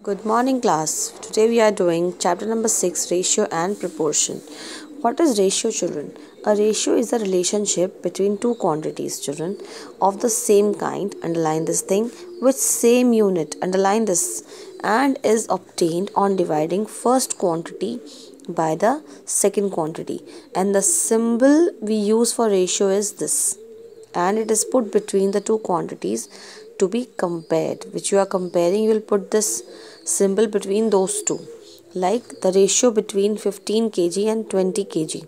Good morning, class. Today we are doing chapter number 6, ratio and proportion. What is ratio, children? A ratio is a relationship between two quantities, children, of the same kind, underline this thing, with same unit, underline this, and is obtained on dividing first quantity by the second quantity. And the symbol we use for ratio is this, and it is put between the two quantities to be compared. Which you are comparing, you will put this symbol between those two, like the ratio between 15 kg and 20 kg.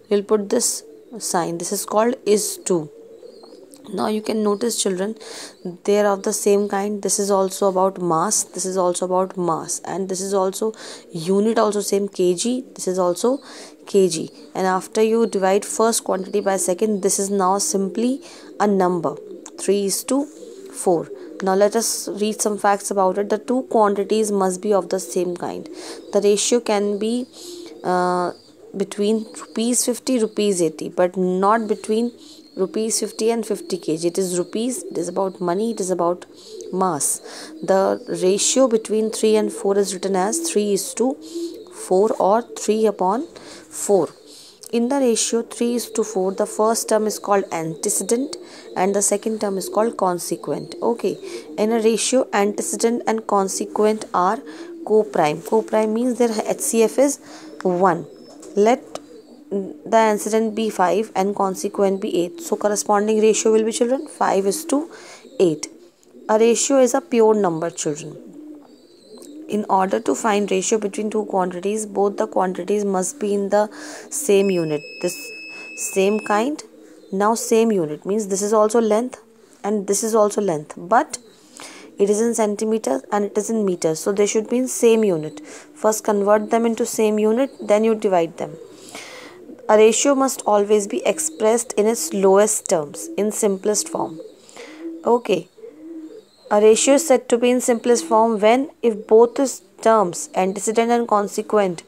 You'll put this sign. This is called is to. Now you can notice, children, they are of the same kind. This is also about mass, this is also about mass, and this is also unit, also same, kg. This is also kg. And after you divide first quantity by second, this is now simply a number, 3:4. Now let us read some facts about it. The two quantities must be of the same kind. The ratio can be between rupees 50 rupees 80, but not between rupees 50 and 50 kg. It is rupees, it is about money, it is about mass. The ratio between 3 and 4 is written as 3:4 or 3/4. In the ratio 3:4, the first term is called antecedent and the second term is called consequent. Okay, in a ratio, antecedent and consequent are co-prime. Co-prime means their HCF is 1. Let the antecedent be 5 and consequent be 8. So corresponding ratio will be, children, 5:8. A ratio is a pure number, children. In order to find ratio between two quantities, both the quantities must be in the same unit. This same kind, now same unit means this is also length and this is also length, but it is in centimeters and it is in meters, so they should be in same unit. First convert them into same unit, then you divide them. A ratio must always be expressed in its lowest terms, in simplest form. Okay. A ratio is said to be in simplest form when if both its terms, antecedent and consequent,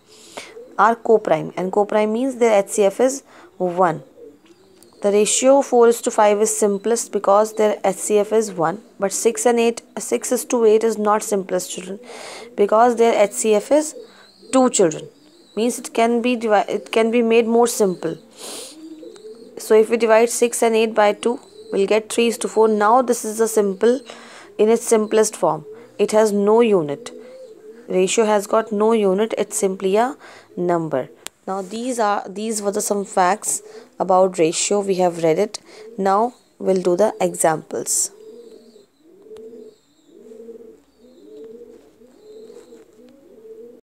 are co-prime. And co-prime means their HCF is 1. The ratio 4:5 is simplest because their HCF is 1. But 6:8 is not simplest, children, because their HCF is 2, children. Means it can be made more simple. So if we divide 6 and 8 by 2, we'll get 3:4. Now this is a simple in its simplest form. It has no unit. Ratio has got no unit. It's simply a number. Now these were some facts about ratio. We have read it. Now we'll do the examples.